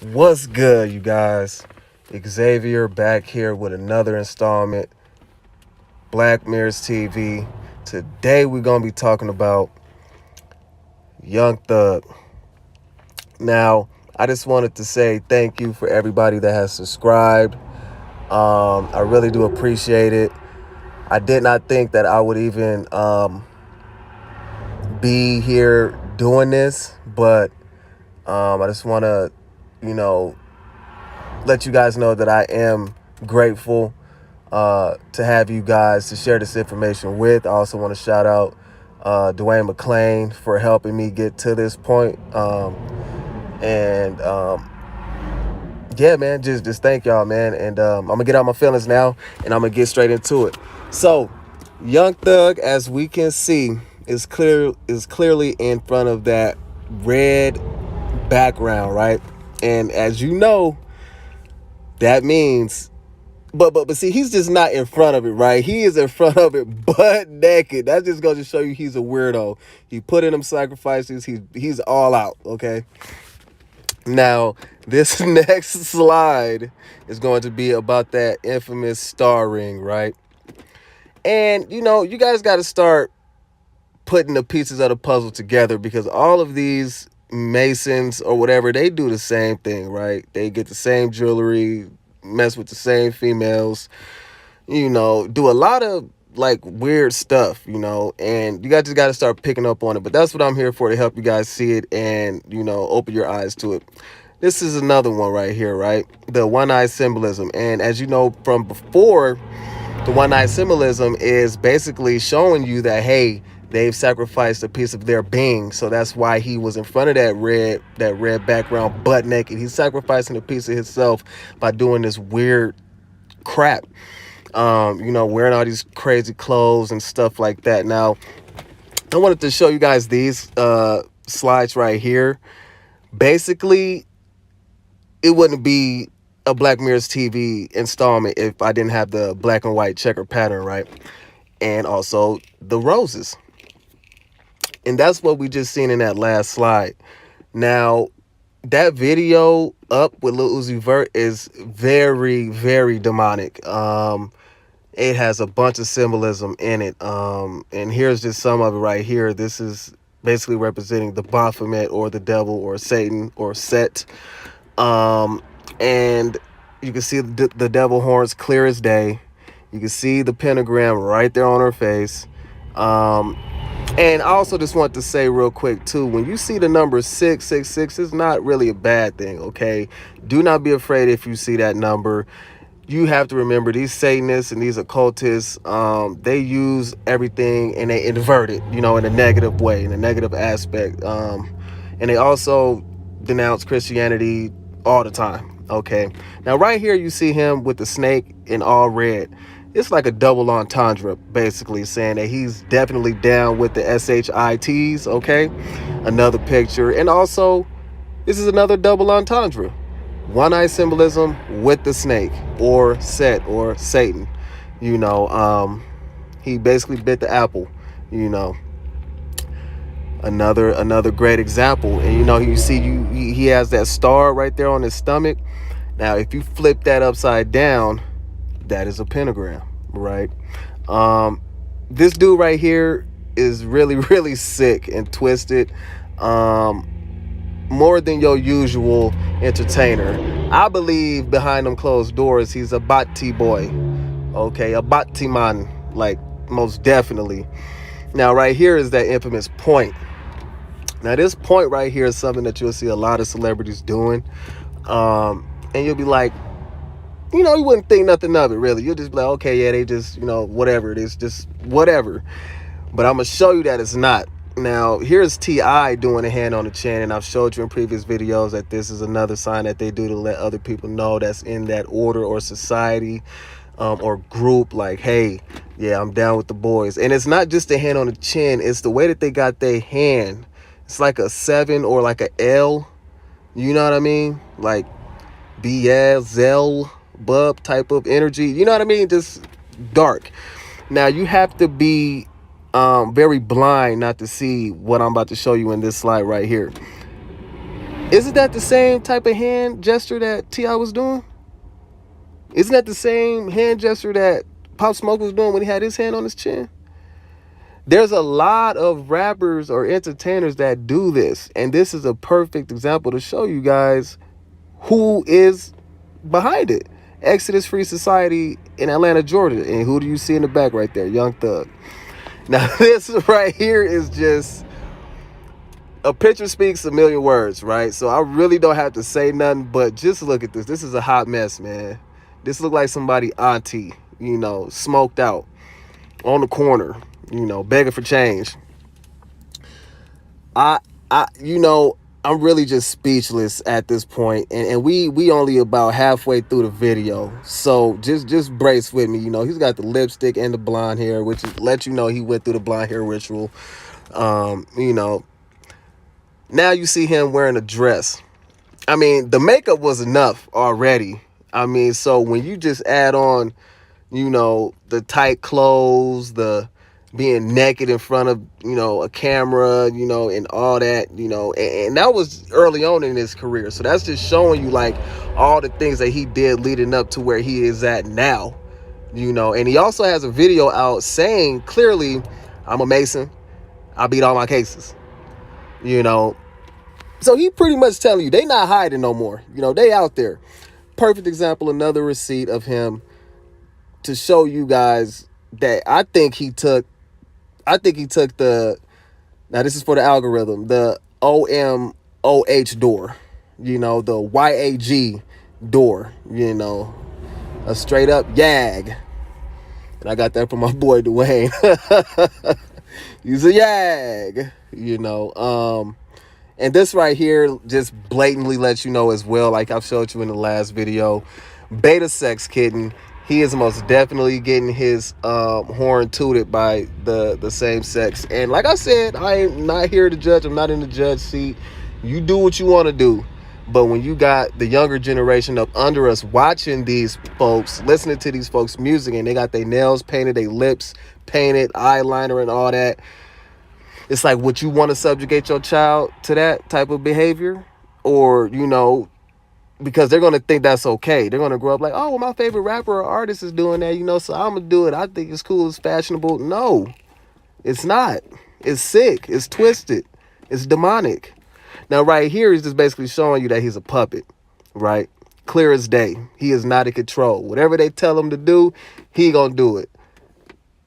What's good, you guys? Xavier back here with another installment, Black Mirrors TV. Today we're going to be talking about Young Thug. Now, I just wanted to say thank you for everybody that has subscribed. I really do appreciate it. I did not think that I would even be here doing this, but I just want to, let you guys know that I am grateful to have you guys to share this information with. I also want to shout out Dwayne McClain for helping me get to this point. Yeah, man, just thank y'all, man. And I'm gonna get out my feelings now, and I'm gonna get straight into it. So, Young Thug, as we can see, is clearly in front of that red background, right? And as you know, that means, but see, he's just not in front of it, right? He is in front of it butt naked. That just goes to show you he's a weirdo. He put in them sacrifices. He's all out, okay? Now, this next slide is going to be about that infamous star ring, right? And, you guys got to start putting the pieces of the puzzle together, because all of these Masons or whatever, they do the same thing, right? They get the same jewelry, mess with the same females, do a lot of like weird stuff, and you guys just got to start picking up on it. But that's what I'm here for, to help you guys see it and, open your eyes to it. This is another one right here, right? The one-eye symbolism. And as you know from before, the one-eye symbolism is basically showing you that, hey, they've sacrificed a piece of their being. So that's why he was in front of that red background butt naked. He's sacrificing a piece of himself by doing this weird crap. Wearing all these crazy clothes and stuff like that. Now, I wanted to show you guys these slides right here. Basically, it wouldn't be a Black Mirrors TV installment if I didn't have the black and white checker pattern, right? And also the roses. And that's what we just seen in that last slide. Now, that video up with Lil Uzi Vert is very, very demonic. It has a bunch of symbolism in it. And here's just some of it right here. This is basically representing the Baphomet, or the devil, or Satan, or Set. And you can see the devil horns clear as day. You can see the pentagram right there on her face. And I also just want to say real quick too, when you see the number 666, it's not really a bad thing, okay? Do not be afraid if you see that number. You have to remember, these Satanists and these occultists, they use everything and they invert it, in a negative way, in a negative aspect. And they also denounce Christianity all the time. Okay, now right here you see him with the snake in all red. It's like a double entendre, basically saying that he's definitely down with the SHITs. Okay, another picture. And also, this is another double entendre. One-eye symbolism with the snake, or Set, or Satan. He basically bit the apple. Another great example. And you see, he has that star right there on his stomach. Now, if you flip that upside down, that is a pentagram, right? This dude right here is really, really sick and twisted. More than your usual entertainer. I believe behind them closed doors, he's a Bati boy. Okay, a Bati man, like, most definitely. Now, right here is that infamous point. Now, this point right here is something that you'll see a lot of celebrities doing. And you'll be like, you wouldn't think nothing of it, really. You'll just be like, okay, yeah, they just, whatever. It is just whatever. But I'm going to show you that it's not. Now, here's T.I. doing a hand on the chin, and I've showed you in previous videos that this is another sign that they do to let other people know that's in that order or society or group, like, hey, yeah, I'm down with the boys. And it's not just a hand on the chin. It's the way that they got their hand. It's like a 7 or like a L. You know what I mean? Like Zell, Bub type of energy. You know what I mean? Just dark. Now, you have to be very blind not to see what I'm about to show you in this slide right here. Isn't that the same type of hand gesture that T.I. was doing? Isn't that the same hand gesture that Pop Smoke was doing when he had his hand on his chin? There's a lot of rappers or entertainers that do this, and this is a perfect example to show you guys who is behind it. Exodus Free Society in Atlanta, Georgia. And who do you see in the back right there? Young Thug. Now, this right here is just... a picture speaks a million words, right? So I really don't have to say nothing, but just look at this. This is a hot mess, man. This look like somebody auntie, you know, smoked out on the corner, you know, begging for change. You know, I'm really just speechless at this point, and we only about halfway through the video, so just brace with me. You know, he's got the lipstick and the blonde hair, which lets you know he went through the blonde hair ritual. You know, now you see him wearing a dress. I mean, the makeup was enough already. I mean, so when you just add on, you know, the tight clothes, the being naked in front of, you know, a camera, you know, and all that, you know, and that was early on in his career. So that's just showing you like all the things that he did leading up to where he is at now, you know. And he also has a video out saying clearly, I'm a Mason, I beat all my cases, you know. So he pretty much telling you they not hiding no more, you know, they out there. Perfect example, another receipt of him to show you guys that I think he took the, now this is for the algorithm, the OMOH door, you know, the YAG door, you know, a straight up YAG. And I got that from my boy Dwayne. He's a YAG, you know. And this right here just blatantly lets you know as well, like I've showed you in the last video, Beta Sex Kitten, he is most definitely getting his horn tooted by the same sex. And like I said, I am not here to judge. I'm not in the judge seat. You do what you want to do. But when you got the younger generation up under us watching these folks, listening to these folks' music, and they got their nails painted, their lips painted, eyeliner and all that, it's like, would you want to subjugate your child to that type of behavior? Or, you know, because they're going to think that's okay. They're going to grow up like, oh, well, my favorite rapper or artist is doing that, you know, so I'm going to do it. I think it's cool, it's fashionable. No, it's not. It's sick. It's twisted. It's demonic. Now, right here, he's just basically showing you that he's a puppet, right? Clear as day. He is not in control. Whatever they tell him to do, he going to do it.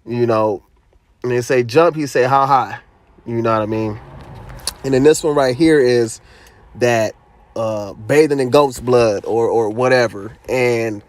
You know, and they say jump, he say how high. You know what I mean? And then this one right here is that bathing in goat's blood or whatever. And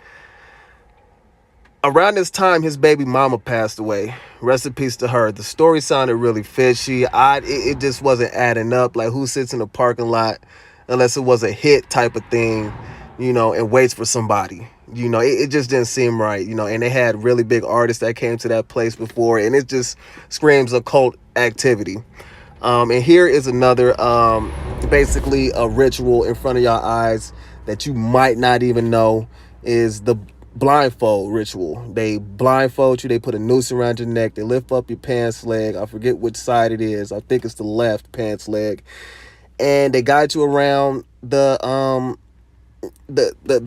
around this time, his baby mama passed away. Rest in peace to her. The story sounded really fishy. It just wasn't adding up. Like, who sits in a parking lot unless it was a hit type of thing, you know, and waits for somebody? You know, it just didn't seem right, you know. And they had really big artists that came to that place before, and it just screams occult activity. And here is another, basically a ritual in front of your eyes that you might not even know is the blindfold ritual. They blindfold you. They put a noose around your neck. They lift up your pants leg. I forget which side it is. I think it's the left pants leg. And they guide you around the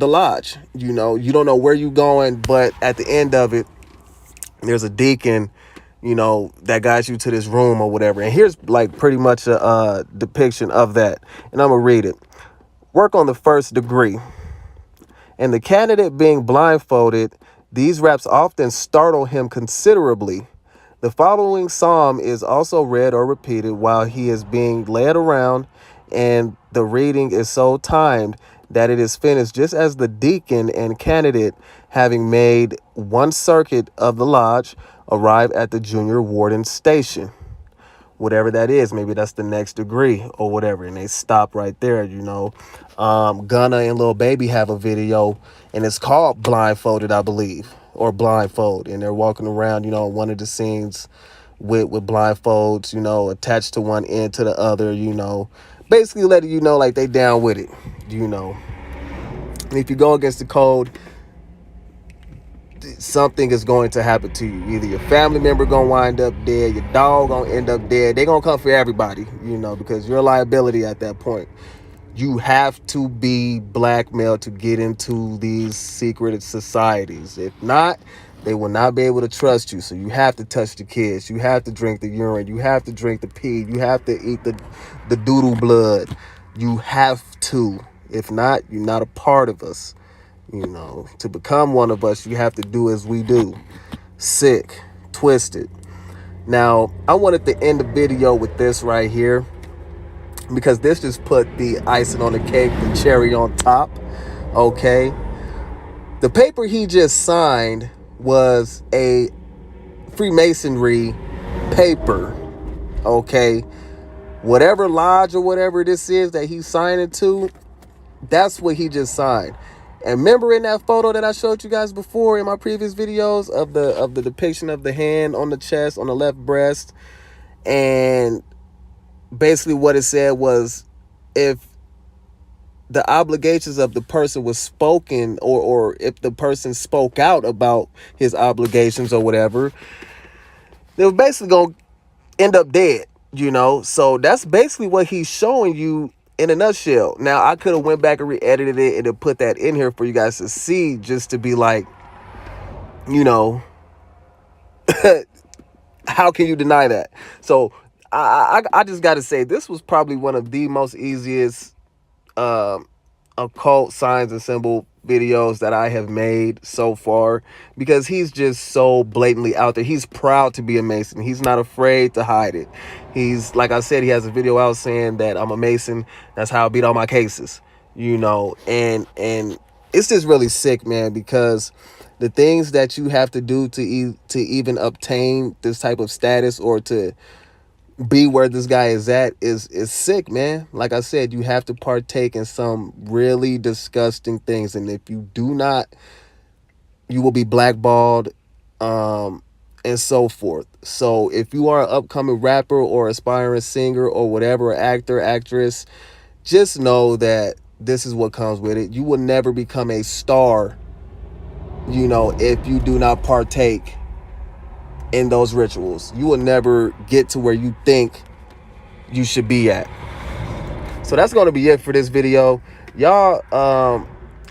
lodge. You know, you don't know where you're going, but at the end of it, there's a deacon, you know, that guides you to this room or whatever. And here's like pretty much a depiction of that. And I'm going to read it. Work on the first degree. And the candidate being blindfolded, these raps often startle him considerably. The following psalm is also read or repeated while he is being led around, and the reading is so timed that it is finished just as the deacon and candidate, having made one circuit of the lodge, arrive at the junior warden station. Whatever that is, maybe that's the next degree or whatever, and they stop right there, you know. Gunna and Lil Baby have a video, and it's called Blindfolded, I believe, or Blindfold, and they're walking around, you know, one of the scenes with blindfolds, you know, attached to one end to the other, you know, basically letting you know like they down with it, you know. And if you go against the code, something is going to happen to you. Either your family member gonna wind up dead, your dog gonna end up dead. They gonna come for everybody, you know, because you're a liability at that point. You have to be blackmailed to get into these secret societies. If not, they will not be able to trust you. So you have to touch the kids. You have to drink the urine. You have to drink the pee. You have to eat the doodle blood. You have to. If not, you're not a part of us. You know, to become one of us, you have to do as we do. Sick, twisted. Now, I wanted to end the video with this right here, because this just put the icing on the cake, the cherry on top. Okay, the paper he just signed was a Freemasonry paper. Okay, whatever lodge or whatever this is that he's signing to, that's what he just signed. And remember in that photo that I showed you guys before in my previous videos of the depiction of the hand on the chest, on the left breast, and basically what it said was, if the obligations of the person was spoken, or if the person spoke out about his obligations or whatever, they were basically going to end up dead, you know? So that's basically what he's showing you in a nutshell. Now, I could have went back and re-edited it and then put that in here for you guys to see, just to be like, you know, how can you deny that? So I just got to say, this was probably one of the most easiest occult signs and symbol videos that I have made so far, because he's just so blatantly out there. He's proud to be a Mason. He's not afraid to hide it. He's, like I said, he has a video out saying that I'm a Mason. That's how I beat all my cases, you know, and it's just really sick, man, because the things that you have to do to even obtain this type of status, or to be where this guy is at, is sick, man. Like I said, you have to partake in some really disgusting things, and if you do not, you will be blackballed, and so forth. So if you are an upcoming rapper or aspiring singer or whatever, actor, actress, just know that this is what comes with it. You will never become a star, you know, if you do not partake in those rituals. You will never get to where you think you should be at. So that's going to be it for this video. Y'all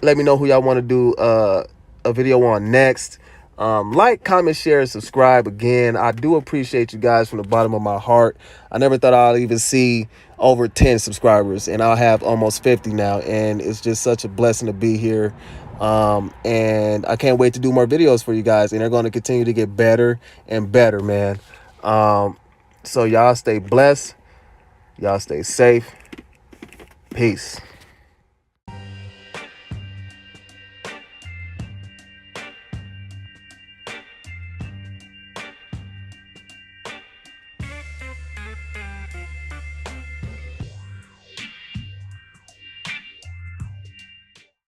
let me know who y'all want to do a video on next. Like, comment, share, subscribe. Again, I do appreciate you guys from the bottom of my heart. I never thought I'd even see over 10 subscribers, and I'll have almost 50 now, and it's just such a blessing to be here. And I can't wait to do more videos for you guys, and they're going to continue to get better and better, man. So y'all stay blessed. Y'all stay safe. Peace.